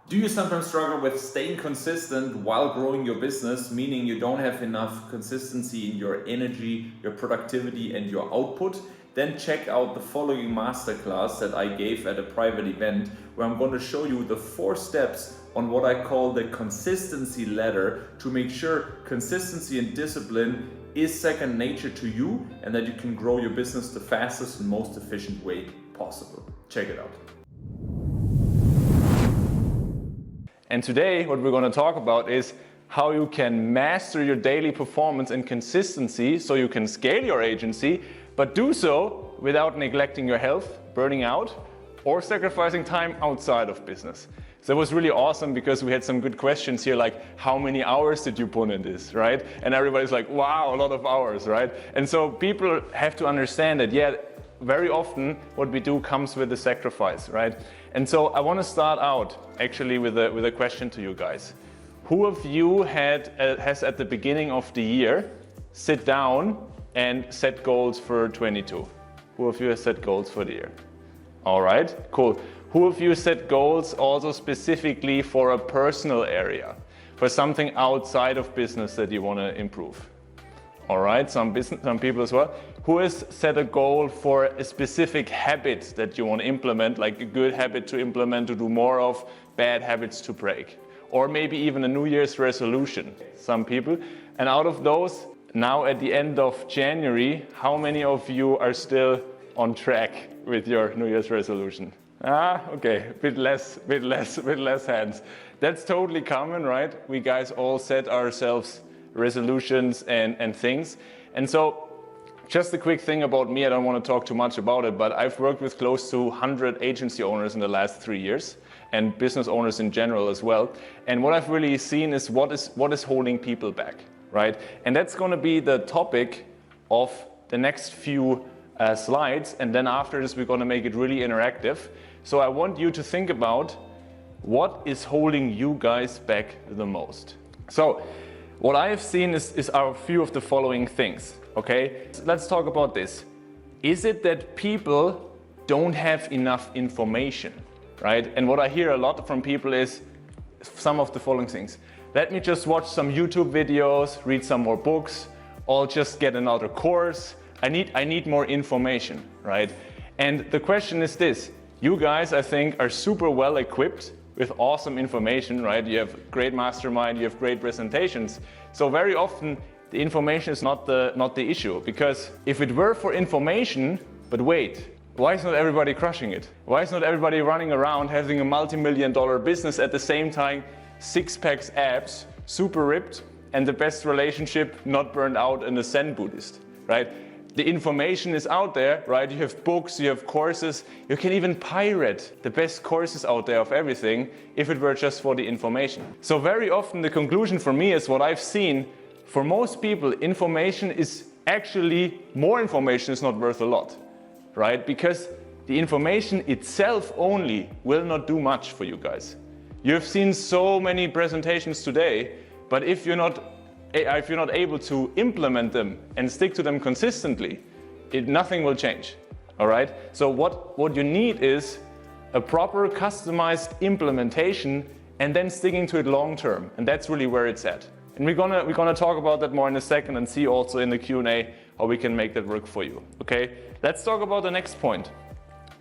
Do you sometimes struggle with staying consistent while growing your business, meaning you don't have enough consistency in your energy, your productivity, and your output? Then check out the following masterclass that I gave at a private event, where I'm going to show you the 4 steps on what I call the consistency ladder to make sure consistency and discipline is second nature to you and that you can grow your business the fastest and most efficient way possible. Check it out. And today what we're going to talk about is how you can master your daily performance and consistency so you can scale your agency, but do so without neglecting your health, burning out, or sacrificing time outside of business. So it was really awesome because we had some good questions here, like how many hours did you put in this, right? And everybody's like, wow, a lot of hours, right? And so people have to understand that, yeah, very often what we do comes with a sacrifice, right? And so I want to start out actually with a question to you guys. Who of you has at the beginning of the year sit down and set goals for 22? Who of you has set goals for the year? All right, cool. Who of you set goals also specifically for a personal area, for something outside of business that you want to improve? All right, some people as well. Who has set a goal for a specific habit that you want to implement, like a good habit to implement, to do more of, bad habits to break? Or maybe even a New Year's resolution, some people. And out of those, now at the end of January, how many of you are still on track with your New Year's resolution? Okay, bit less hands. That's totally common, right? We guys all set ourselves resolutions and things. And so just a quick thing about me, I don't want to talk too much about it, but I've worked with close to 100 agency owners in the last 3 years and business owners in general as well. And what I've really seen is what is holding people back, right? And that's going to be the topic of the next few slides. And then after this, we're going to make it really interactive. So I want you to think about what is holding you guys back the most. So what I have seen is a few of the following things, okay? So let's talk about this. Is it that people don't have enough information, right? And what I hear a lot from people is some of the following things. Let me just watch some YouTube videos, read some more books, or just get another course. I need more information, right? And the question is this. You guys, I think, are super well equipped with awesome information, right? You have great mastermind, you have great presentations. So very often the information is not the issue, because if it were for information, but wait, why is not everybody crushing it? Why is not everybody running around having a multi-million-dollar business at the same time, 6-packs abs, super ripped, and the best relationship, not burned out, and a Zen Buddhist, right? The information is out there, right? You have books, you have courses. You can even pirate the best courses out there of everything if it were just for the information. So very often the conclusion for me is what I've seen, for most people, information is actually, more information is not worth a lot, right? Because the information itself only will not do much for you guys. You have seen so many presentations today, but if you're not able to implement them and stick to them consistently, nothing will change, all right? So what you need is a proper customized implementation and then sticking to it long term, and that's really where it's at. And we're gonna talk about that more in a second and see also in the Q&A how we can make that work for you, okay? Let's talk about the next point.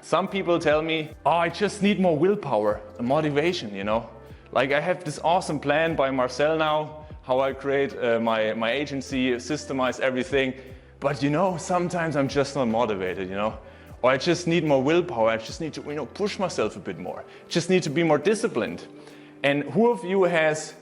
Some people tell me, oh, I just need more willpower and motivation, you know? Like I have this awesome plan by Marcel now, how I create my agency, systemize everything. But you know, sometimes I'm just not motivated, you know? Or I just need more willpower. I just need to, push myself a bit more. Just need to be more disciplined. And who of you has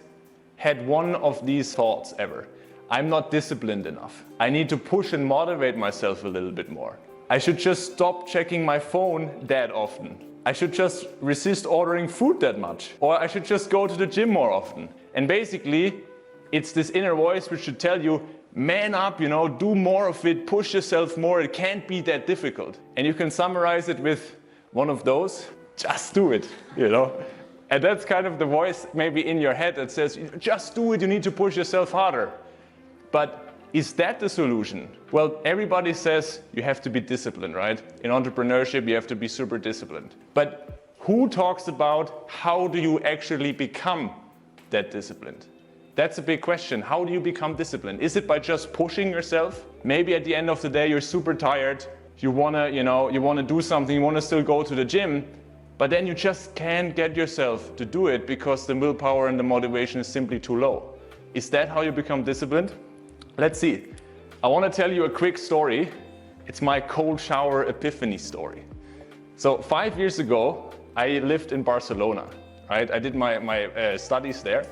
had one of these thoughts ever? I'm not disciplined enough. I need to push and motivate myself a little bit more. I should just stop checking my phone that often. I should just resist ordering food that much. Or I should just go to the gym more often. And basically, it's this inner voice which should tell you, man up, do more of it, push yourself more, it can't be that difficult. And you can summarize it with one of those, just do it, And that's kind of the voice maybe in your head that says, just do it, you need to push yourself harder. But is that the solution? Well, everybody says you have to be disciplined, right? In entrepreneurship, you have to be super disciplined. But who talks about how do you actually become that disciplined? That's a big question. How do you become disciplined? Is it by just pushing yourself? Maybe at the end of the day, you're super tired. You wanna do something. You wanna still go to the gym, but then you just can't get yourself to do it because the willpower and the motivation is simply too low. Is that how you become disciplined? Let's see. I wanna tell you a quick story. It's my cold shower epiphany story. So 5 years ago, I lived in Barcelona, right? I did my studies there,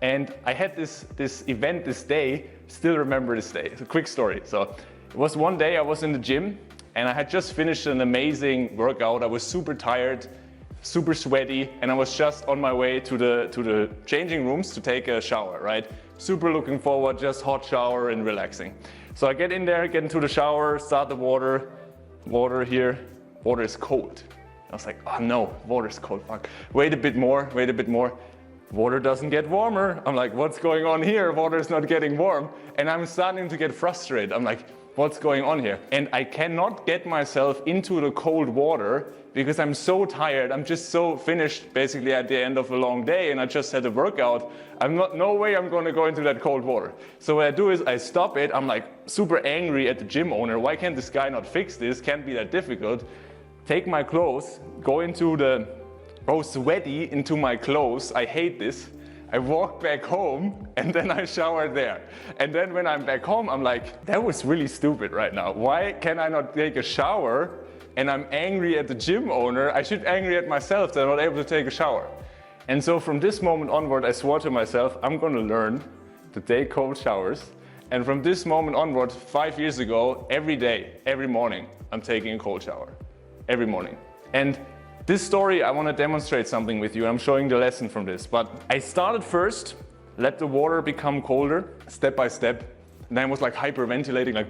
and I had this event this day. Still remember this day. It's a quick story. So it was one day I was in the gym, and I had just finished an amazing workout. I was super tired, super sweaty, and I was just on my way to the changing rooms to take a shower, right? Super looking forward, just hot shower and relaxing. So I get in there, get into the shower, start the water here. Water is cold. I was like, oh no, water is cold, fuck. Wait a bit more. Water doesn't get warmer. I'm like, what's going on here? Water is not getting warm. And I'm starting to get frustrated. I'm like, what's going on here? And I cannot get myself into the cold water because I'm so tired. I'm just so finished basically at the end of a long day, and I just had a workout. No way I'm gonna go into that cold water. So what I do is I stop it. I'm like super angry at the gym owner. Why can't this guy not fix this? Can't be that difficult. Take my clothes, go sweaty into my clothes. I hate this. I walk back home, and then I shower there. And then when I'm back home, I'm like, that was really stupid right now. Why can I not take a shower? And I'm angry at the gym owner. I should be angry at myself that I'm not able to take a shower. And so from this moment onward, I swore to myself, I'm gonna learn to take cold showers. And from this moment onward, 5 years ago, every day, every morning, I'm taking a cold shower. Every morning. And this story, I want to demonstrate something with you. I'm showing the lesson from this. But I started first, let the water become colder, step by step. And then I was like hyperventilating, like,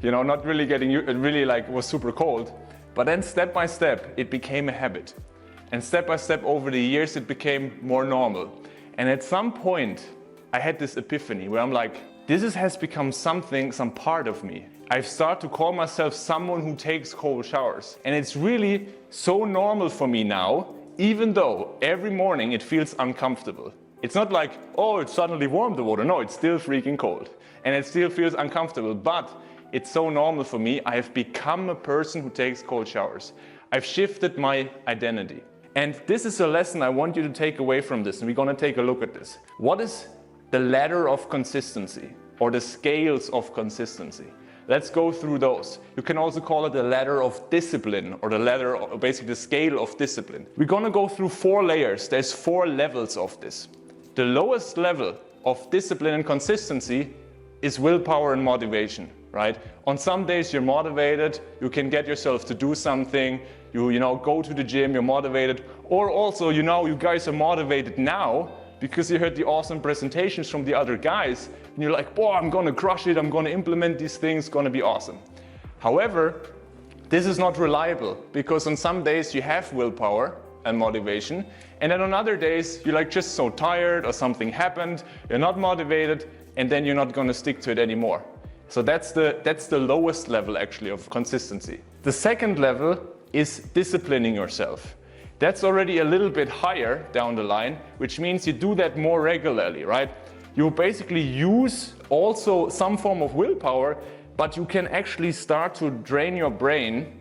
not really getting, it really like was super cold. But then step by step, it became a habit. And step by step over the years, it became more normal. And at some point, I had this epiphany where I'm like, this has become some part of me. I've started to call myself someone who takes cold showers. And it's really so normal for me now, even though every morning it feels uncomfortable. It's not like, oh, it's suddenly warm, the water. No, it's still freaking cold. And it still feels uncomfortable, but it's so normal for me. I have become a person who takes cold showers. I've shifted my identity. And this is a lesson I want you to take away from this, and we're gonna take a look at this. What is the ladder of consistency, or the scales of consistency? Let's go through those. You can also call it the ladder of discipline, or basically the scale of discipline. We're gonna go through 4 layers. There's 4 levels of this. The lowest level of discipline and consistency is willpower and motivation, right? On some days you're motivated, you can get yourself to do something, you go to the gym, you're motivated, or also you guys are motivated now because you heard the awesome presentations from the other guys, and you're like, boy, I'm gonna crush it, I'm gonna implement these things, it's gonna be awesome. However, this is not reliable, because on some days you have willpower and motivation, and then on other days you're like just so tired, or something happened, you're not motivated, and then you're not gonna stick to it anymore. So that's the lowest level actually of consistency. The second level is disciplining yourself. That's already a little bit higher down the line, which means you do that more regularly, right? You basically use also some form of willpower, but you can actually start to train your brain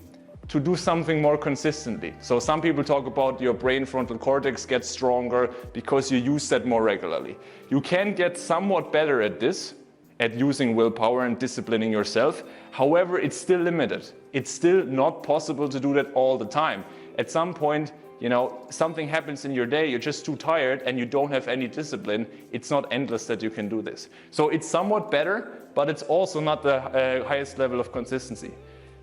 to do something more consistently. So some people talk about your brain frontal cortex gets stronger because you use that more regularly. You can get somewhat better at this, at using willpower and disciplining yourself. However, it's still limited. It's still not possible to do that all the time. At some point, something happens in your day, you're just too tired and you don't have any discipline. It's not endless that you can do this. So it's somewhat better, but it's also not the highest level of consistency.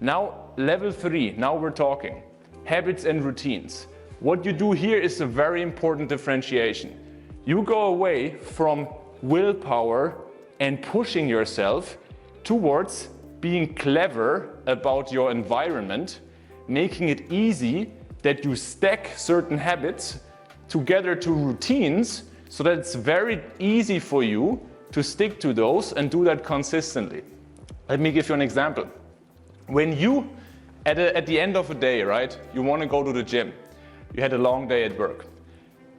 Now, level 3, now we're talking habits and routines. What you do here is a very important differentiation. You go away from willpower and pushing yourself towards being clever about your environment, making it easy that you stack certain habits together to routines so that it's very easy for you to stick to those and do that consistently. Let me give you an example. When you, at the end of a day, right, you want to go to the gym, you had a long day at work.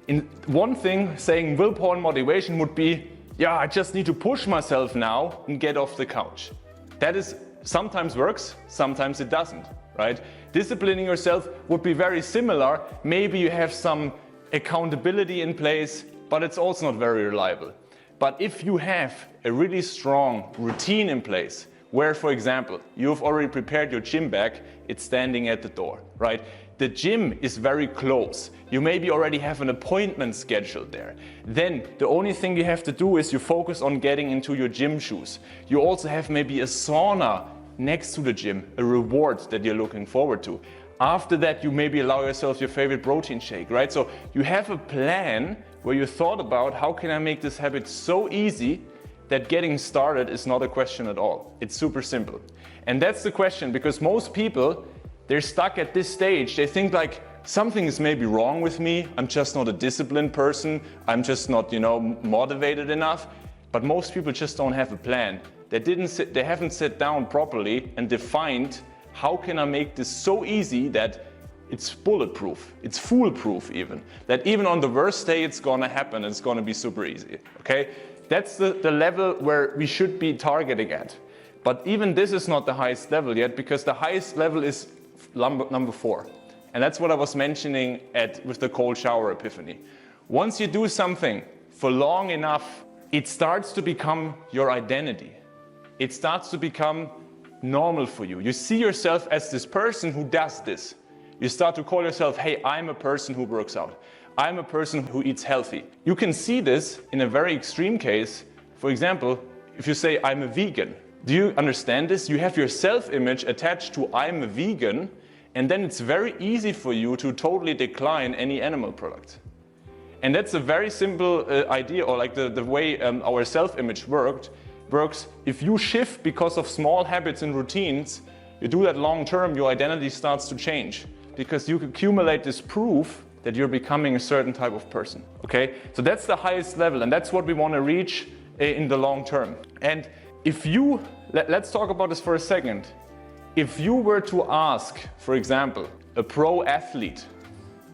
In one thing, saying willpower and motivation would be, yeah, I just need to push myself now and get off the couch. That is sometimes works, sometimes it doesn't, right? Disciplining yourself would be very similar. Maybe you have some accountability in place, but it's also not very reliable. But if you have a really strong routine in place, where, for example, you've already prepared your gym bag, it's standing at the door, right? The gym is very close. You maybe already have an appointment scheduled there. Then the only thing you have to do is you focus on getting into your gym shoes. You also have maybe a sauna next to the gym, a reward that you're looking forward to. After that, you maybe allow yourself your favorite protein shake, right? So you have a plan where you thought about how can I make this habit so easy that getting started is not a question at all. It's super simple. And that's the question, because most people, they're stuck at this stage. They think like, something is maybe wrong with me. I'm just not a disciplined person. I'm just not, motivated enough. But most people just don't have a plan. They haven't sat down properly and defined how can I make this so easy that it's bulletproof, it's foolproof even. That even on the worst day it's gonna happen, it's gonna be super easy, okay? That's the level where we should be targeting at. But even this is not the highest level yet, because the highest level is number 4. And that's what I was mentioning with the cold shower epiphany. Once you do something for long enough, it starts to become your identity. It starts to become normal for you. You see yourself as this person who does this. You start to call yourself, hey, I'm a person who works out. I'm a person who eats healthy. You can see this in a very extreme case. For example, if you say, I'm a vegan. Do you understand this? You have your self-image attached to I'm a vegan, and then it's very easy for you to totally decline any animal product. And that's a very simple idea, or like the way our self-image works. If you shift because of small habits and routines, you do that long term, your identity starts to change, because you accumulate this proof that you're becoming a certain type of person, okay? So that's the highest level, and that's what we want to reach in the long term. And if you, let's talk about this for a second. If you were to ask, for example, a pro athlete,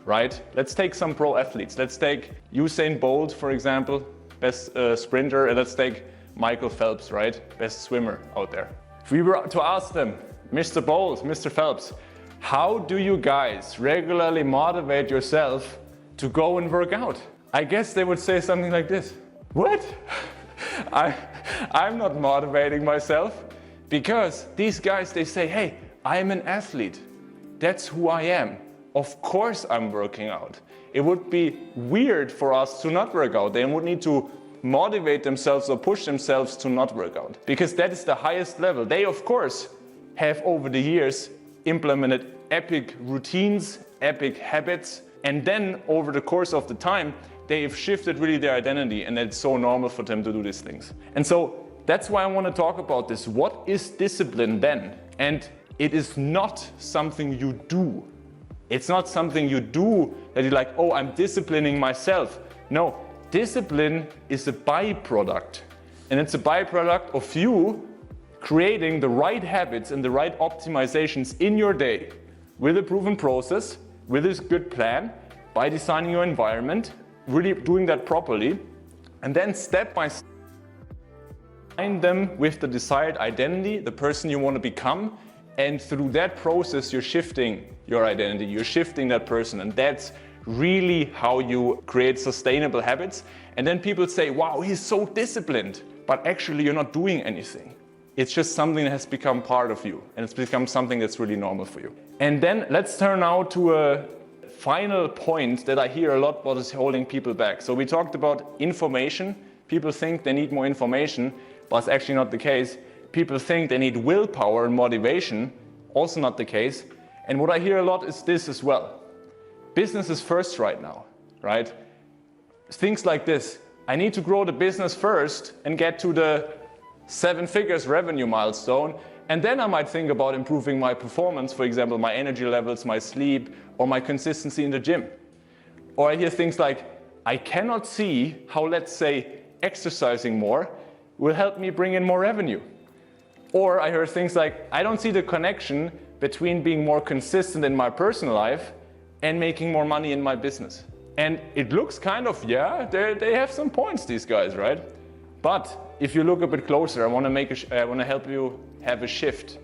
right? Let's take some pro athletes. Let's take Usain Bolt, for example, best sprinter, and let's take Michael Phelps, right? Best swimmer out there. If we were to ask them, Mr. Bolt, Mr. Phelps, how do you guys regularly motivate yourself to go and work out? I guess they would say something like this. What? I'm not motivating myself, because these guys, they say, hey, I'm an athlete. That's who I am. Of course I'm working out. It would be weird for us to not work out. They would need to motivate themselves or push themselves to not work out, because that is the highest level. They, of course, have over the years implemented epic routines, epic habits, and then over the course of the time, they've shifted really their identity, and it's so normal for them to do these things. And so that's why I want to talk about this. What is discipline then? And it is not something you do. It's not something you do that you're like, oh, I'm disciplining myself. No, discipline is a byproduct. And it's a byproduct of you creating the right habits and the right optimizations in your day with a proven process, with a good plan, by designing your environment, really doing that properly, and then step by step find them with the desired identity, the person you want to become, and through that process you're shifting your identity, you're shifting that person, and that's really how you create sustainable habits. And then people say, wow, he's so disciplined, but actually you're not doing anything. It's just something that has become part of you, and it's become something that's really normal for you. And then let's turn now to a final point that I hear a lot what is holding people back. So we talked about information. People think they need more information, but it's actually not the case. People think they need willpower and motivation, also not the case. And what I hear a lot is this as well. Business is first right now, right? Things like this. I need to grow the business first and get to the 7 figures revenue milestone, and then I might think about improving my performance, for example, my energy levels, my sleep, or my consistency in the gym. Or I hear things like, I cannot see how, let's say, exercising more will help me bring in more revenue. Or I heard things like, I don't see the connection between being more consistent in my personal life and making more money in my business. And it looks kind of, yeah, they have some points, these guys, right? But if you look a bit closer, I want to help you have a shift.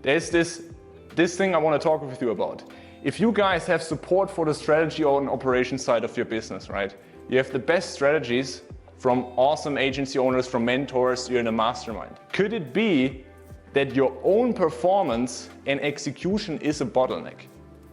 There's this thing I want to talk with you about. If you guys have support for the strategy or an operation side of your business, right? You have the best strategies from awesome agency owners, from mentors, you're in a mastermind. Could it be that your own performance and execution is a bottleneck?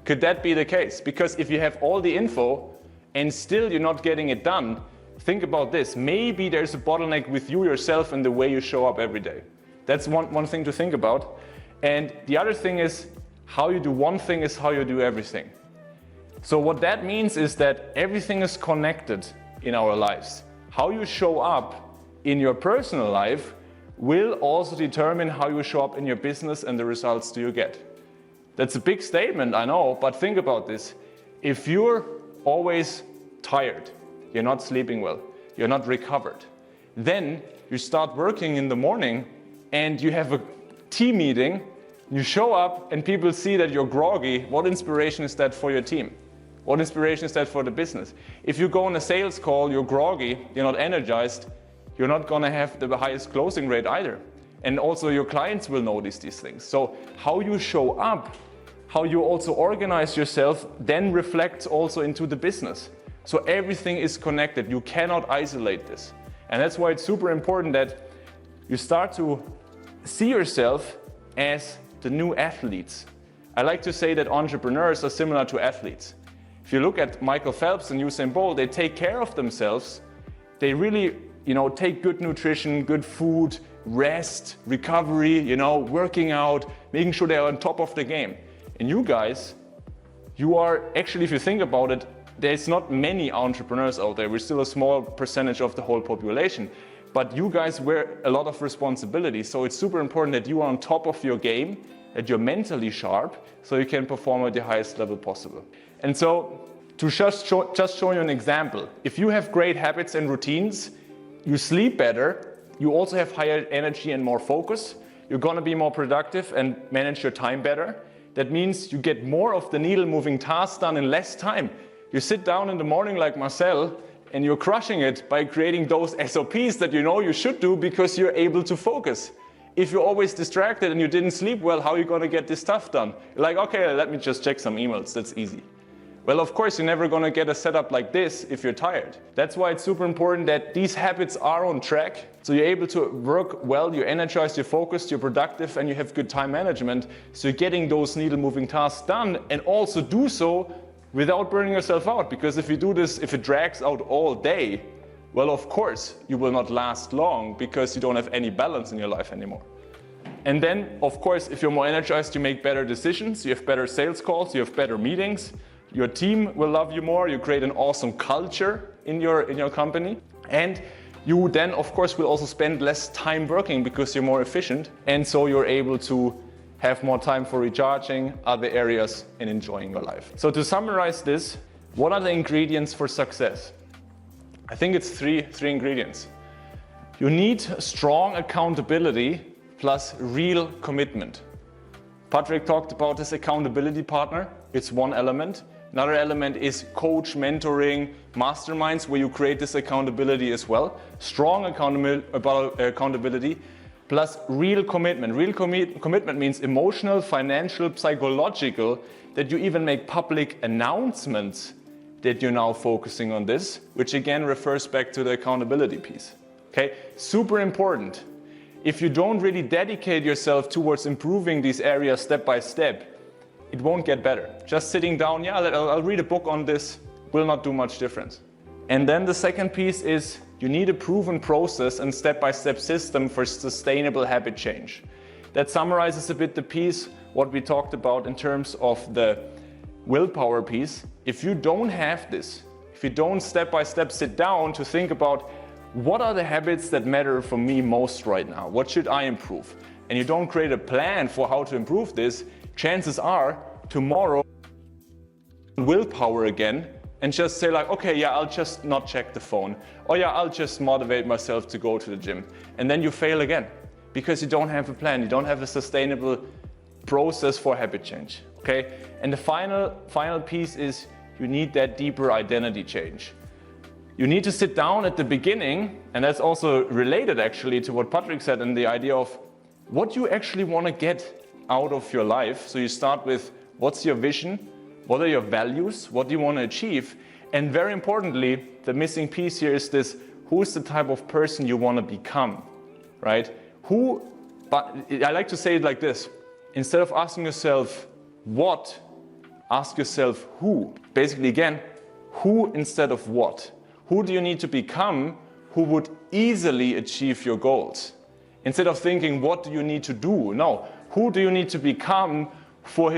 Could that be the case? Because if you have all the info and still you're not getting it done, think about this. Maybe there's a bottleneck with you yourself and the way you show up every day. That's one thing to think about. And the other thing is, how you do one thing is how you do everything. So what that means is that everything is connected in our lives. How you show up in your personal life will also determine how you show up in your business and the results do you get. That's a big statement, I know, but think about this. If you're always tired, you're not sleeping well, you're not recovered, then you start working in the morning and you have a team meeting, you show up and people see that you're groggy. What inspiration is that for your team? What inspiration is that for the business? If you go on a sales call, you're groggy, you're not energized, you're not gonna have the highest closing rate either. And also your clients will notice these things. So how you show up, how you also organize yourself, then reflects also into the business. So everything is connected. You cannot isolate this. And that's why it's super important that you start to see yourself as the new athletes. I like to say that entrepreneurs are similar to athletes. If you look at Michael Phelps and Usain Bolt, they take care of themselves. They really, take good nutrition, good food, rest, recovery, working out, making sure they're on top of the game. And you guys, you are actually, if you think about it, there's not many entrepreneurs out there. We're still a small percentage of the whole population. But you guys wear a lot of responsibility. So it's super important that you are on top of your game, that you're mentally sharp, so you can perform at the highest level possible. And so to just show you an example, if you have great habits and routines, you sleep better, you also have higher energy and more focus, you're gonna be more productive and manage your time better. That means you get more of the needle moving tasks done in less time. You sit down in the morning like Marcel and you're crushing it by creating those SOPs that you know you should do because you're able to focus. If you're always distracted and you didn't sleep well, how are you gonna get this stuff done? You're like, okay, let me just check some emails, that's easy. Well, of course, you're never gonna get a setup like this if you're tired. That's why it's super important that these habits are on track. So you're able to work well, you're energized, you're focused, you're productive, and you have good time management. So you're getting those needle moving tasks done and also do so without burning yourself out. Because if you do this, if it drags out all day, well, of course, you will not last long because you don't have any balance in your life anymore. And then, of course, if you're more energized, you make better decisions, you have better sales calls, you have better meetings, your team will love you more, you create an awesome culture in your company, and you then, of course, will also spend less time working because you're more efficient, and so you're able to have more time for recharging, other areas, and enjoying your life. So to summarize this, what are the ingredients for success? I think it's three ingredients. You need strong accountability plus real commitment. Patrick talked about this accountability partner. It's one element. Another element is coach, mentoring, masterminds, where you create this accountability as well. Strong accountability plus real commitment. Real commitment means emotional, financial, psychological, that you even make public announcements that you're now focusing on this, which again refers back to the accountability piece. Okay, super important. If you don't really dedicate yourself towards improving these areas step by step, it won't get better. Just sitting down, yeah, I'll read a book on this, will not do much difference. And then the second piece is you need a proven process and step-by-step system for sustainable habit change. That summarizes a bit the piece, what we talked about in terms of the willpower piece. If you don't have this, if you don't step-by-step sit down to think about what are the habits that matter for me most right now, what should I improve, and you don't create a plan for how to improve this, chances are tomorrow willpower again and just say like, okay, yeah, I'll just not check the phone. Or yeah, I'll just motivate myself to go to the gym. And then you fail again because you don't have a plan. You don't have a sustainable process for habit change. Okay? And the final piece is you need that deeper identity change. You need to sit down at the beginning, and that's also related actually to what Patrick said in the idea of what you actually want to get out of your life. So you start with what's your vision, what are your values, what do you want to achieve, and very importantly, the missing piece here is this: who's the type of person you want to become, right? But I like to say it like this: instead of asking yourself what, ask yourself who. Basically, again, who instead of what. Who do you need to become who would easily achieve your goals? Instead of thinking, what do you need to do? No, who do you need to become for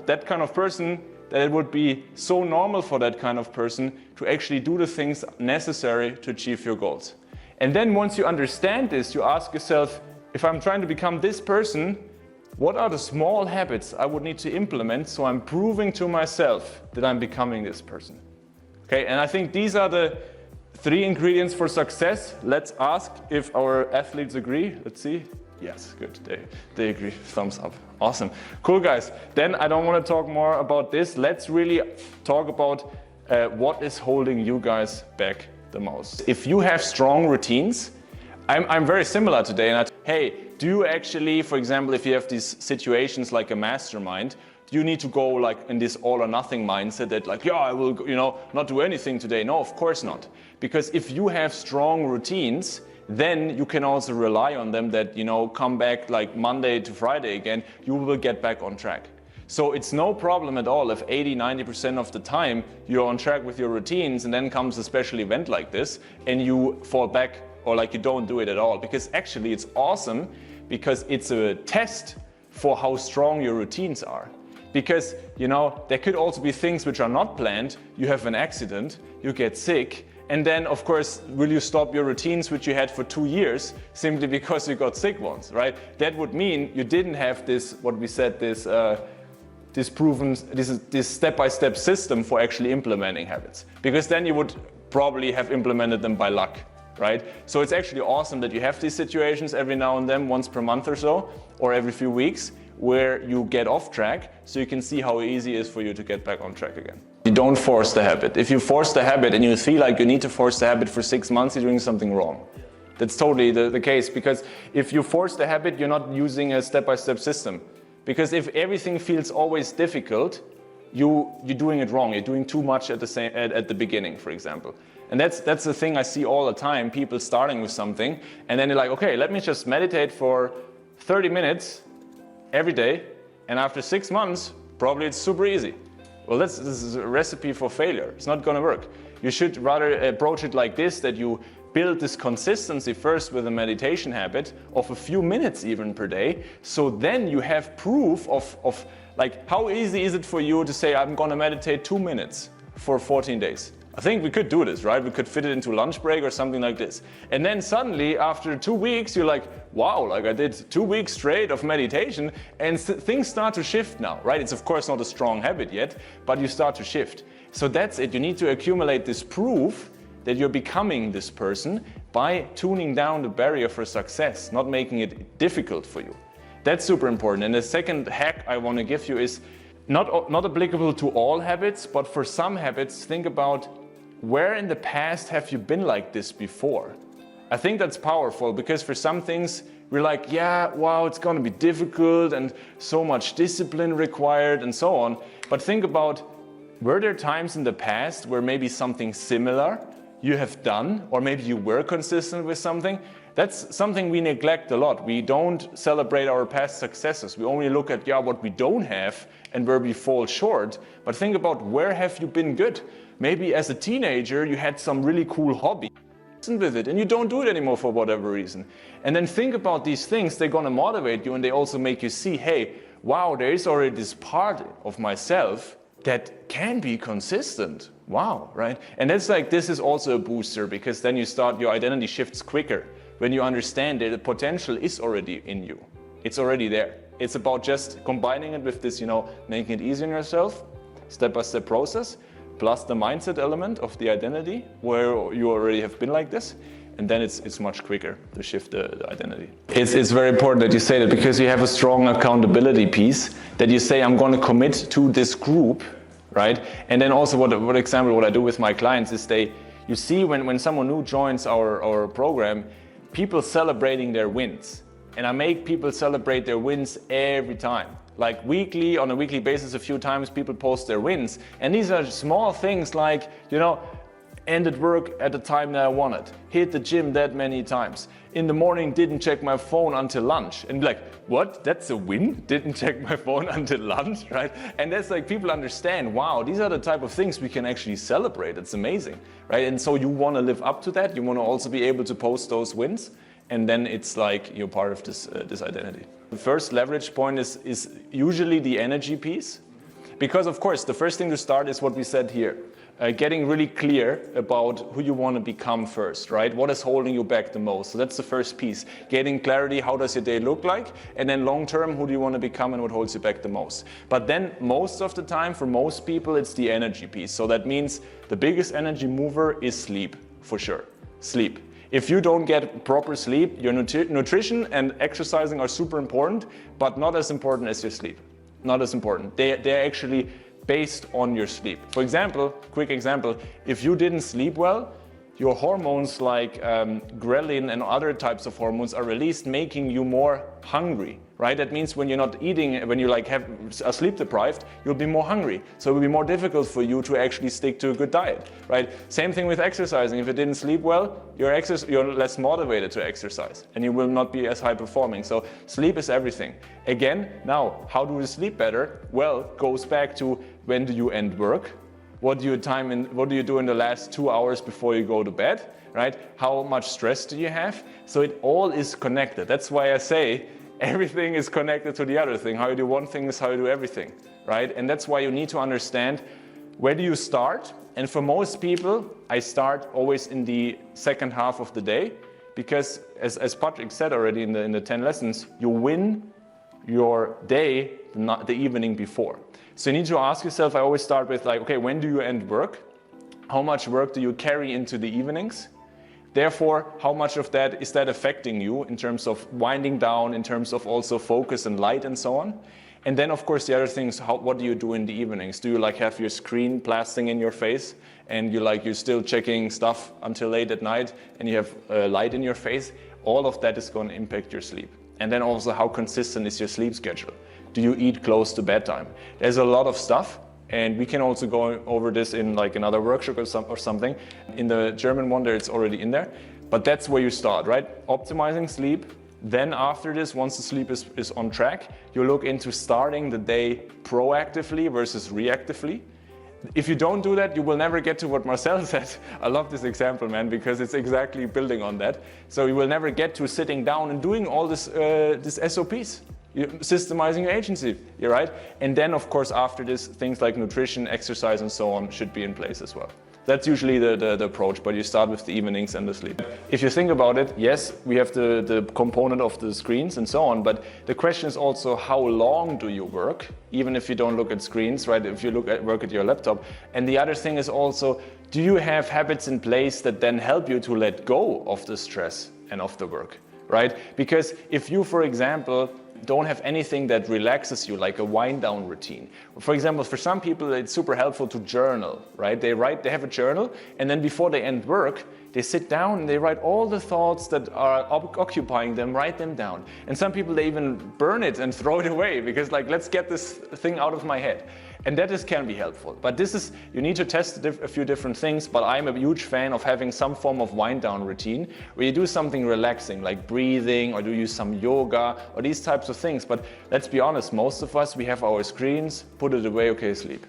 that kind of person that it would be so normal for that kind of person to actually do the things necessary to achieve your goals. And then once you understand this, you ask yourself, if I'm trying to become this person, what are the small habits I would need to implement so I'm proving to myself that I'm becoming this person? Okay, and I think these are the 3 ingredients for success. Let's ask if our athletes agree. Let's see. Yes, good. They agree. Thumbs up. Awesome. Cool, guys. Then I don't want to talk more about this. Let's really talk about what is holding you guys back the most. If you have strong routines, I'm very similar today. And hey, do you actually, for example, if you have these situations like a mastermind, do you need to go like in this all or nothing mindset that like, yeah, I will, not do anything today? No, of course not. Because if you have strong routines, then you can also rely on them that, come back like Monday to Friday again, you will get back on track. So it's no problem at all if 80-90% of the time you're on track with your routines, and then comes a special event like this and you fall back or like you don't do it at all. Because actually it's awesome, because it's a test for how strong your routines are. Because, there could also be things which are not planned. You have an accident, you get sick, and then, of course, will you stop your routines which you had for 2 years simply because you got sick once, right? That would mean you didn't have this, what we said, this step-by-step system for actually implementing habits. Because then you would probably have implemented them by luck, right? So it's actually awesome that you have these situations every now and then, once per month or so, or every few weeks, where you get off track, so you can see how easy it is for you to get back on track again. You don't force the habit. If you force the habit and you feel like you need to force the habit for 6 months, you're doing something wrong. That's totally the case, because if you force the habit, you're not using a step-by-step system. Because if everything feels always difficult, you're doing it wrong. You're doing too much at the beginning, for example. And that's the thing I see all the time, people starting with something, and then they're like, okay, let me just meditate for 30 minutes every day, and after 6 months, probably it's super easy. Well, this is a recipe for failure. It's not going to work. You should rather approach it like this, that you build this consistency first with a meditation habit of a few minutes even per day. So then you have proof of like, how easy is it for you to say, I'm going to meditate 2 minutes for 14 days? I think we could do this, right? We could fit it into lunch break or something like this. And then suddenly after 2 weeks, you're like, wow, like I did 2 weeks straight of meditation, and things start to shift now, right? It's of course not a strong habit yet, but you start to shift. So that's it. You need to accumulate this proof that you're becoming this person by tuning down the barrier for success, not making it difficult for you. That's super important. And the second hack I want to give you is not applicable to all habits, but for some habits, think about where in the past have you been like this before? I think that's powerful, because for some things we're like, yeah, wow, it's going to be difficult and so much discipline required and so on. But think about, were there times in the past where maybe something similar you have done, or maybe you were consistent with something? That's something we neglect a lot. We don't celebrate our past successes. We only look at, what we don't have and where we fall short. But think about, where have you been good? Maybe as a teenager, you had some really cool hobby with it and you don't do it anymore for whatever reason. And then think about these things. They're going to motivate you, and they also make you see, hey, wow, there is already this part of myself that can be consistent. Wow, right? And that's like, this is also a booster, because then your identity shifts quicker when you understand that the potential is already in you. It's already there. It's about just combining it with this, making it easy on yourself, step-by-step process, plus the mindset element of the identity, where you already have been like this. and then it's much quicker to shift the identity. It's very important that you say that, because you have a strong accountability piece, that you say, I'm going to commit to this group, right? And then also what I do with my clients is you see when someone new joins our program, people celebrating their wins. And I make people celebrate their wins every time. Like on a weekly basis, a few times people post their wins. And these are small things like, ended work at the time that I wanted, hit the gym that many times, in the morning didn't check my phone until lunch. And like, what? That's a win? Didn't check my phone until lunch, right? And that's like, people understand, wow, these are the type of things we can actually celebrate. It's amazing, right? And so you want to live up to that. You want to also be able to post those wins. And then it's like you're part of this identity. The first leverage point is usually the energy piece. Because of course, the first thing to start is what we said here. Getting really clear about who you want to become first, right? What is holding you back the most? So that's the first piece. Getting clarity, how does your day look like? And then long term, who do you want to become and what holds you back the most? But then most of the time, for most people, it's the energy piece. So that means the biggest energy mover is sleep, for sure. Sleep. If you don't get proper sleep, your nutrition and exercising are super important, but not as important as your sleep. Not as important. They're actually based on your sleep. For example, quick example, if you didn't sleep well, your hormones like ghrelin and other types of hormones are released, making you more hungry, right? That means when you're not eating, when you are sleep deprived, you'll be more hungry. So it will be more difficult for you to actually stick to a good diet, right? Same thing with exercising. If you didn't sleep well, you're less motivated to exercise and you will not be as high performing. So sleep is everything. Again, now, how do you sleep better? Well, goes back to when do you end work? What do you do in the last 2 hours before you go to bed, right? How much stress do you have? So it all is connected. That's why I say everything is connected to the other thing. How you do one thing is how you do everything, right? And that's why you need to understand, where do you start? And for most people, I start always in the second half of the day, because as Patrick said already in the 10 lessons, you win your day the evening before. So you need to ask yourself, I always start with like, okay, when do you end work? How much work do you carry into the evenings? Therefore, how much of that is that affecting you in terms of winding down, in terms of also focus and light and so on? And then of course the other things, what do you do in the evenings? Do you have your screen blasting in your face and you're still checking stuff until late at night and you have light in your face? All of that is going to impact your sleep. And then also, how consistent is your sleep schedule? Do you eat close to bedtime? There's a lot of stuff, and we can also go over this in another workshop or something. In the German one there, it's already in there. But that's where you start, right? Optimizing sleep. Then after this, once the sleep is on track, you look into starting the day proactively versus reactively. If you don't do that, you will never get to what Marcel said. I love this example, man, because it's exactly building on that. So you will never get to sitting down and doing all this SOPs. You're systemizing your agency, you're right? And then, of course, after this, things like nutrition, exercise, and so on should be in place as well. That's usually the approach, but you start with the evenings and the sleep. If you think about it, yes, we have the component of the screens and so on, but the question is also, how long do you work? Even if you don't look at screens, right? If you work at your laptop. And the other thing is also, do you have habits in place that then help you to let go of the stress and of the work, right? Because if you, for example, don't have anything that relaxes you, like a wind down routine. For example, for some people, it's super helpful to journal, right? They have a journal, and then before they end work, they sit down and they write all the thoughts that are occupying them, write them down. And some people, they even burn it and throw it away because let's get this thing out of my head. And that can be helpful. But you need to test a few different things, but I'm a huge fan of having some form of wind down routine where you do something relaxing, like breathing, or do you some yoga, or these types of things. But let's be honest, most of us, we have our screens, put it away, okay, sleep.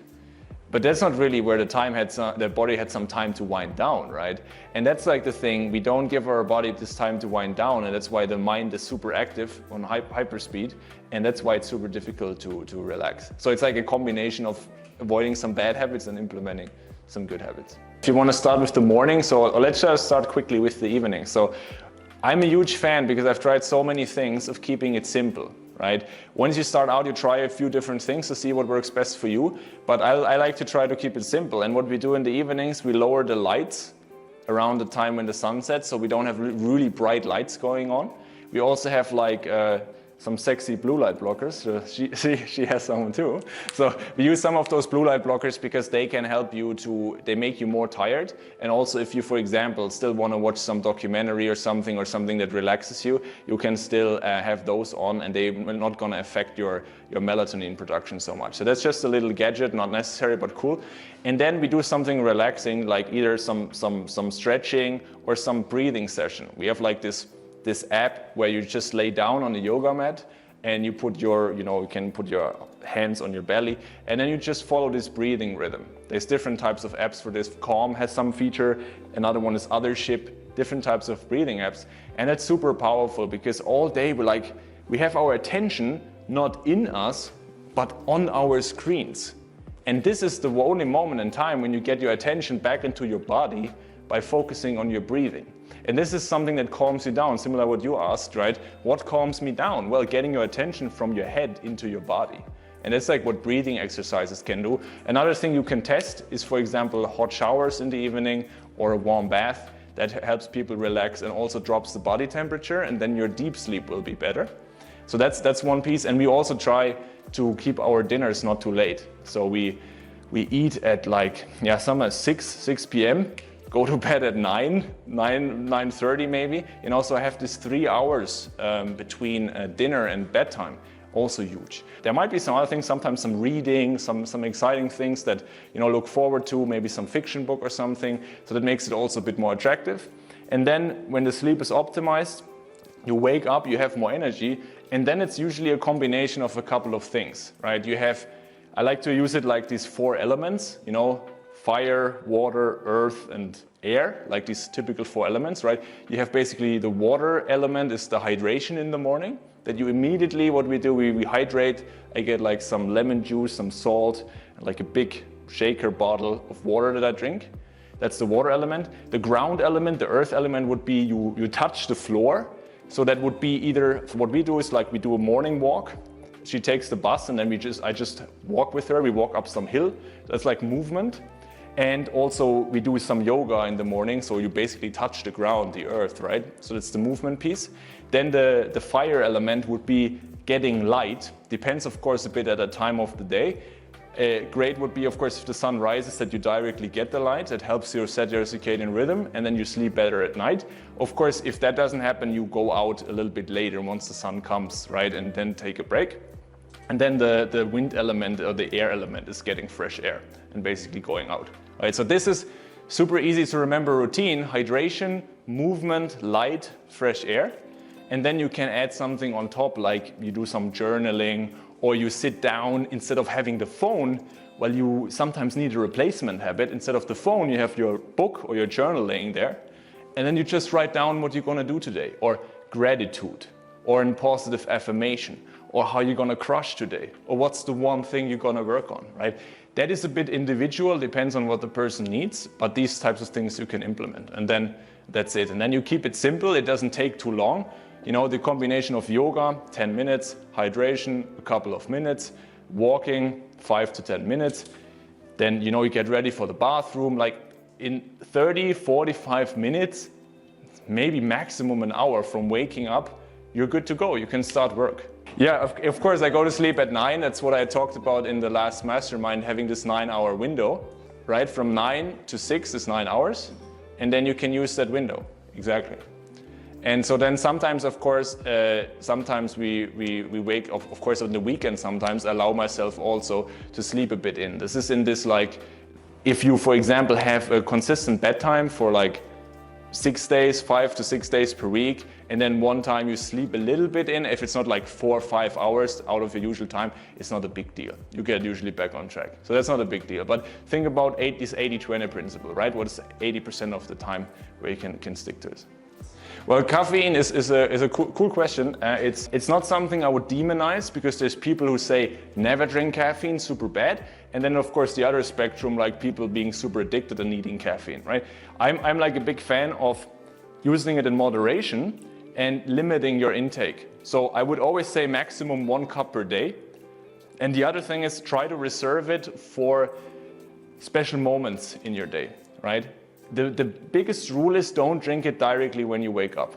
But that's not really where the body had some time to wind down, right? And that's the thing, we don't give our body this time to wind down, and that's why the mind is super active on hyperspeed, and that's why it's super difficult to relax. So it's like a combination of avoiding some bad habits and implementing some good habits. If you want to start with the morning, so let's just start quickly with the evening. So I'm a huge fan, because I've tried so many things, of keeping it simple. Right? Once you start out, you try a few different things to see what works best for you. But I like to try to keep it simple. And what we do in the evenings, we lower the lights around the time when the sun sets, so we don't have really bright lights going on. We also have like some sexy blue light blockers. She has some too. So we use some of those blue light blockers because they can help you they make you more tired. And also if you, for example, still want to watch some documentary or something that relaxes you, you can still have those on, and they're not going to affect your melatonin production so much. So that's just a little gadget, not necessary, but cool. And then we do something relaxing, like either some stretching or some breathing session. We have like this app where you just lay down on the yoga mat and you put you can put your hands on your belly, and then you just follow this breathing rhythm. There's different types of apps for this. Calm has some feature, another one is Othership, different types of breathing apps. And it's super powerful because all day we have our attention not in us, but on our screens. And this is the only moment in time when you get your attention back into your body by focusing on your breathing. And this is something that calms you down, similar to what you asked, right? What calms me down? Well, getting your attention from your head into your body. And that's like what breathing exercises can do. Another thing you can test is, for example, hot showers in the evening or a warm bath. That helps people relax and also drops the body temperature, and then your deep sleep will be better. So that's one piece. And we also try to keep our dinners not too late. So we eat at sometimes 6 p.m., go to bed at 9:30 maybe, and also have this 3 hours between dinner and bedtime, also huge. There might be some other things, sometimes some reading, some exciting things that look forward to, maybe some fiction book or something, so that makes it also a bit more attractive. And then when the sleep is optimized, you wake up, you have more energy, and then it's usually a combination of a couple of things, right? I like to use it like these 4 elements, fire, water, earth, and air, like these typical 4 elements, right? You have basically the water element is the hydration in the morning, that you immediately, what we do, we hydrate. I get like some lemon juice, some salt, and like a big shaker bottle of water that I drink. That's the water element. The ground element, the earth element would be you touch the floor. So that would be either, what we do is like we do a morning walk. She takes the bus and then I just walk with her. We walk up some hill. That's like movement. And also we do some yoga in the morning, so you basically touch the ground, the earth, right? So that's the movement piece. Then the fire element would be getting light. Depends, of course, a bit at the time of the day. Great would be, of course, if the sun rises, that you directly get the light. That helps you set your circadian rhythm, and then you sleep better at night. Of course, if that doesn't happen, you go out a little bit later once the sun comes, right? And then take a break. And then the wind element or the air element is getting fresh air and basically going out. All right, so this is super easy to remember routine: hydration, movement, light, fresh air. And then you can add something on top, like you do some journaling, or you sit down instead of having the phone. Well, you sometimes need a replacement habit. Instead of the phone, you have your book or your journal laying there. And then you just write down what you're gonna do today, or gratitude, or a positive affirmation, or how you're gonna crush today, or what's the one thing you're gonna work on, right? That is a bit individual, depends on what the person needs, but these types of things you can implement, and then that's it. And then you keep it simple, it doesn't take too long. The combination of yoga, 10 minutes, hydration, a couple of minutes, walking, 5 to 10 minutes. Then, you get ready for the bathroom, like in 30, 45 minutes, maybe maximum an hour from waking up, you're good to go, you can start work. Yeah, of course, I go to sleep at 9. That's what I talked about in the last mastermind, having this 9-hour window, right? From 9 to 6 is 9 hours, and then you can use that window, exactly. And so then sometimes, of course, sometimes we wake, of course, on the weekend sometimes allow myself also to sleep a bit in. This is in this, like, if you, for example, have a consistent bedtime for like 6 days, 5 to 6 days per week, and then one time you sleep a little bit in, if it's not like 4 or 5 hours out of your usual time, it's not a big deal. You get usually back on track. So that's not a big deal. But think about this 80-20 principle, right? What is 80% of the time where you can stick to it? Well, caffeine is a cool question. It's not something I would demonize, because there's people who say never drink caffeine, super bad. And then, of course, the other spectrum, like people being super addicted and needing caffeine, right? I'm like a big fan of using it in moderation and limiting your intake. So I would always say maximum 1 cup per day. And the other thing is try to reserve it for special moments in your day, right? the biggest rule is don't drink it directly when you wake up.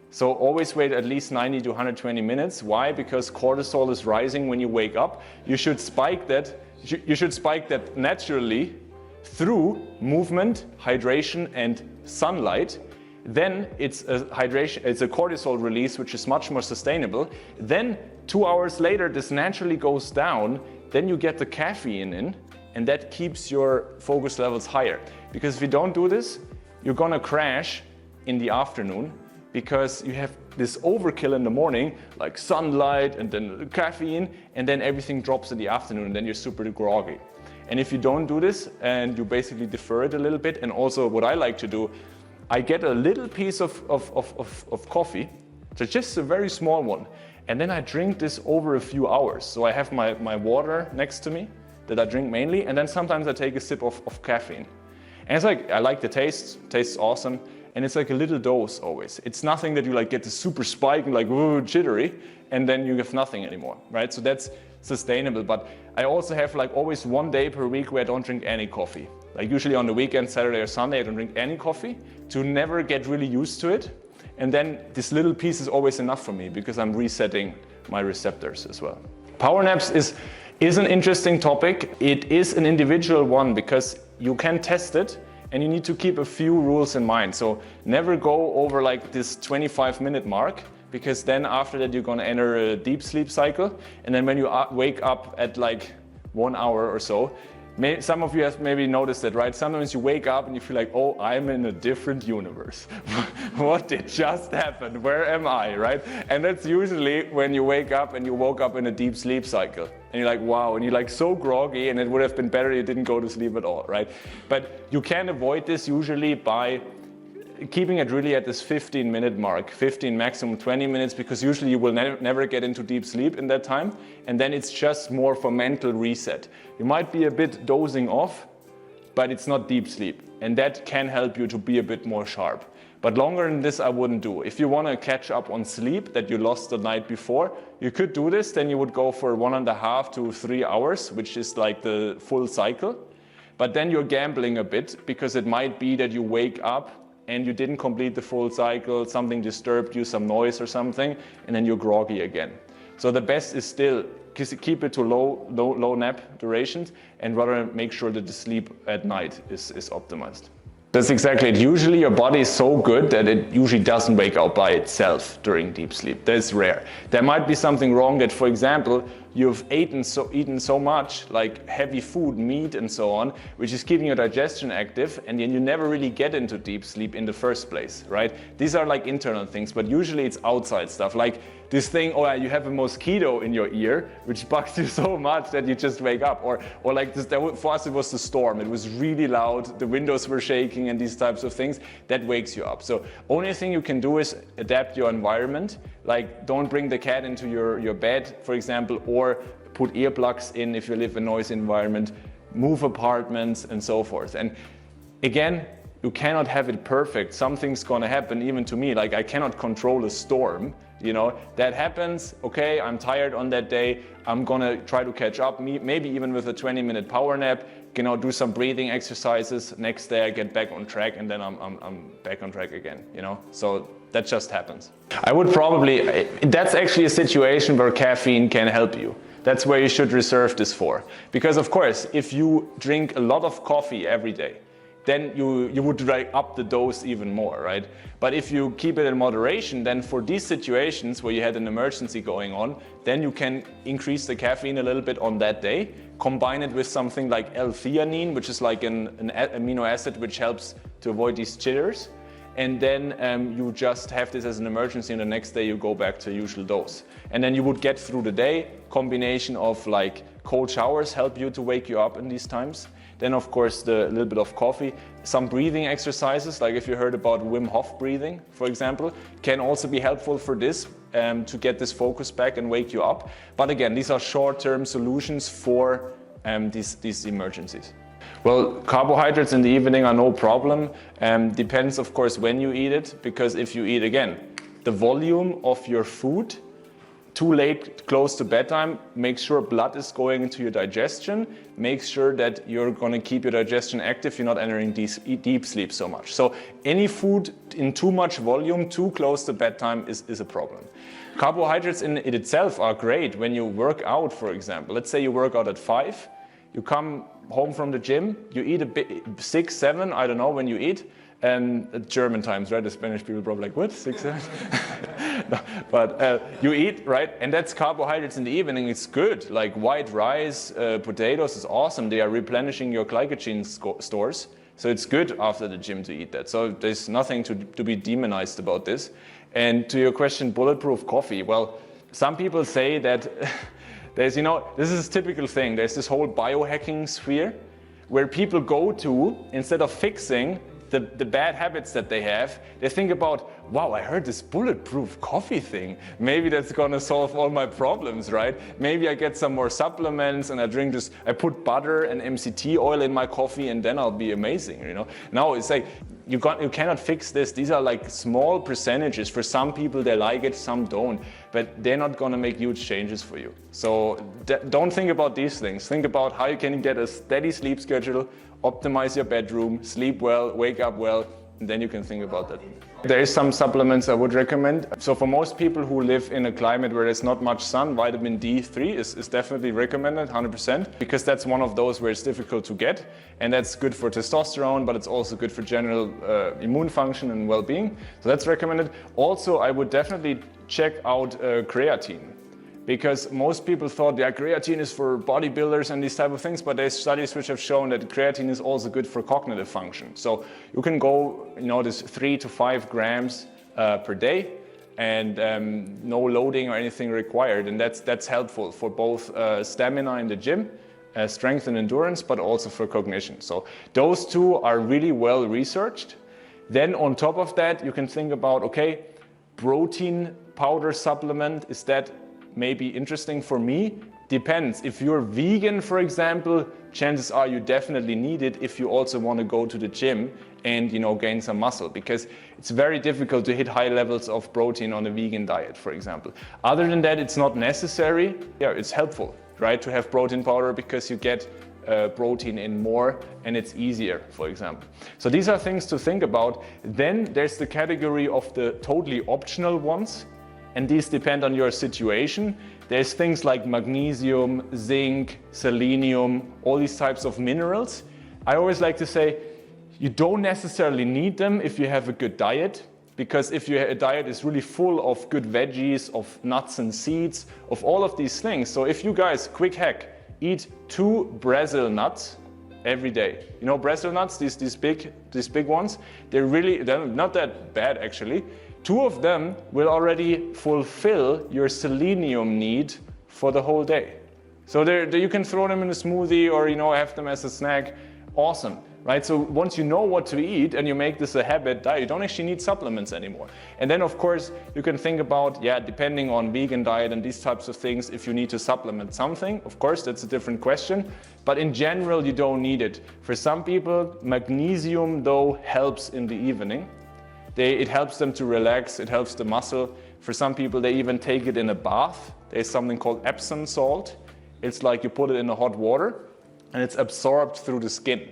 So always wait at least 90 to 120 minutes. Why? Because cortisol is rising when you wake up. You should spike that. You should spike that naturally through movement, hydration, and sunlight. Then it's a cortisol release, which is much more sustainable. Then 2 hours later, this naturally goes down. Then you get the caffeine in, and that keeps your focus levels higher. Because if you don't do this, you're gonna crash in the afternoon, because you have this overkill in the morning, like sunlight and then caffeine, and then everything drops in the afternoon, and then you're super groggy. And if you don't do this and you basically defer it a little bit, and also what I like to do, I get a little piece of coffee, so just a very small one, and then I drink this over a few hours. So I have my water next to me that I drink mainly, and then sometimes I take a sip of caffeine. And it's like, I like the taste, tastes awesome. And it's like a little dose always. It's nothing that you like get the super spike and like, ooh, jittery, and then you have nothing anymore, right? So that's sustainable. But I also have like always 1 day per week where I don't drink any coffee. Like usually on the weekend, Saturday or Sunday, I don't drink any coffee to never get really used to it. And then this little piece is always enough for me because I'm resetting my receptors as well. Power naps is an interesting topic. It is an individual one because you can test it. And you need to keep a few rules in mind. So never go over like this 25-minute mark, because then after that you're gonna enter a deep sleep cycle. And then when you wake up at like 1 hour or so, some of you have maybe noticed that, right? Sometimes you wake up and you feel like, oh, I'm in a different universe. What did just happen? Where am I, right? And that's usually when you wake up and you woke up in a deep sleep cycle. And you're like, wow, and you're like so groggy, and it would have been better you didn't go to sleep at all, right? But you can avoid this usually by keeping it really at this 15-minute mark, 15, maximum 20 minutes, because usually you will never get into deep sleep in that time. And then it's just more for mental reset. You might be a bit dozing off, but it's not deep sleep. And that can help you to be a bit more sharp. But longer than this, I wouldn't do. If you want to catch up on sleep that you lost the night before, you could do this. Then you would go for 1.5 to 3 hours, which is like the full cycle. But then you're gambling a bit, because it might be that you wake up and you didn't complete the full cycle, something disturbed you, some noise or something, and then you're groggy again. So the best is still keep it to low nap durations, and rather make sure that the sleep at night is optimized. That's exactly it. Usually your body is so good that it usually doesn't wake up by itself during deep sleep. That's rare. There might be something wrong that, for example, you've eaten so much like heavy food, meat and so on, which is keeping your digestion active, and then you never really get into deep sleep in the first place, right? These are like internal things, but usually it's outside stuff, like this thing, oh, you have a mosquito in your ear, which bugs you so much that you just wake up. Or like this, for us it was the storm. It was really loud, the windows were shaking and these types of things. That wakes you up. So only thing you can do is adapt your environment. Like don't bring the cat into your bed, for example, or put earplugs in if you live in a noisy environment, move apartments and so forth. And again, you cannot have it perfect. Something's gonna happen, even to me. Like I cannot control a storm, you know, that happens. Okay, I'm tired on that day. I'm gonna try to catch up, maybe even with a 20-minute power nap, you know, do some breathing exercises. Next day I get back on track, and then I'm back on track again, you know? So that just happens. I would probably, that's actually a situation where caffeine can help you. That's where you should reserve this for. Because of course, if you drink a lot of coffee every day, then you would up the dose even more, right? But if you keep it in moderation, then for these situations where you had an emergency going on, then you can increase the caffeine a little bit on that day, combine it with something like L-theanine, which is like an amino acid which helps to avoid these jitters. And then you just have this as an emergency, and the next day you go back to usual dose. And then you would get through the day. Combination of like cold showers help you to wake you up in these times. Then of course the little bit of coffee, some breathing exercises, like if you heard about Wim Hof breathing, for example, can also be helpful for this, to get this focus back and wake you up. But again, these are short-term solutions for these emergencies. Well, carbohydrates in the evening are no problem. Depends of course when you eat it, because if you eat, again, the volume of your food too late, close to bedtime, make sure blood is going into your digestion, make sure that you're gonna keep your digestion active, you're not entering deep sleep so much. So any food in too much volume, too close to bedtime is a problem. Carbohydrates in it itself are great when you work out, for example. Let's say you work out at 5, you come home from the gym, you eat a bit, 6, 7, I don't know when you eat, at German times, right? The Spanish people probably like, what, 6, 7? No, but you eat, right? And that's carbohydrates in the evening. It's good. Like white rice, potatoes is awesome. They are replenishing your glycogen stores. So it's good after the gym to eat that. So there's nothing to be demonized about this. And to your question, bulletproof coffee. Well, some people say that there's, this is a typical thing. There's this whole biohacking sphere where people go to, instead of fixing the bad habits that they have, they think about, wow, I heard this bulletproof coffee thing. Maybe that's gonna solve all my problems, right? Maybe I get some more supplements and I drink this, I put butter and MCT oil in my coffee and then I'll be amazing, No, it's like, you cannot fix this. These are like small percentages. For some people they like it, some don't, but they're not gonna make huge changes for you. So don't think about these things. Think about how you can get a steady sleep schedule, optimize your bedroom, sleep well, wake up well, and then you can think about that. There is some supplements I would recommend. So for most people who live in a climate where there's not much sun, vitamin D3 is definitely recommended, 100%, because that's one of those where it's difficult to get, and that's good for testosterone, but it's also good for general immune function and well-being. So that's recommended. Also, I would definitely check out creatine. Because most people thought, yeah, creatine is for bodybuilders and these type of things, but there's studies which have shown that creatine is also good for cognitive function. So you can go, this 3 to 5 grams per day, and no loading or anything required, and that's helpful for both stamina in the gym, strength and endurance, but also for cognition. So those two are really well researched. Then on top of that, you can think about, okay, protein powder supplement, is that maybe interesting for me? Depends. If you're vegan, for example, chances are you definitely need it if you also want to go to the gym and gain some muscle, because it's very difficult to hit high levels of protein on a vegan diet, for example. Other than that, it's not necessary. Yeah, it's helpful, right, to have protein powder because you get protein in more and it's easier, for example. So these are things to think about. Then there's the category of the totally optional ones, and these depend on your situation. There's things like magnesium, zinc, selenium, all these types of minerals. I always like to say, you don't necessarily need them if you have a good diet, because if your diet is really full of good veggies, of nuts and seeds, of all of these things. So if you guys, quick hack, eat 2 Brazil nuts every day. Brazil nuts, these big ones, they're not that bad actually. 2 of them will already fulfill your selenium need for the whole day. So you can throw them in a smoothie or have them as a snack. Awesome, right? So once you know what to eat and you make this a habit diet, you don't actually need supplements anymore. And then of course you can think about, depending on vegan diet and these types of things, if you need to supplement something, of course that's a different question. But in general you don't need it. For some people, magnesium though helps in the evening. It helps them to relax, it helps the muscle. For some people, they even take it in a bath. There's something called Epsom salt. It's like you put it in the hot water and it's absorbed through the skin.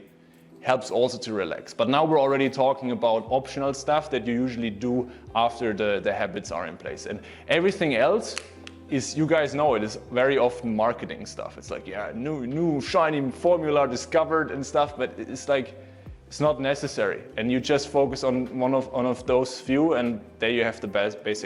Helps also to relax. But now we're already talking about optional stuff that you usually do after the habits are in place. And everything else is, you guys know it, is very often marketing stuff. It's like, new shiny formula discovered and stuff, but it's like, it's not necessary, and you just focus on one of those few, and there you have the basics.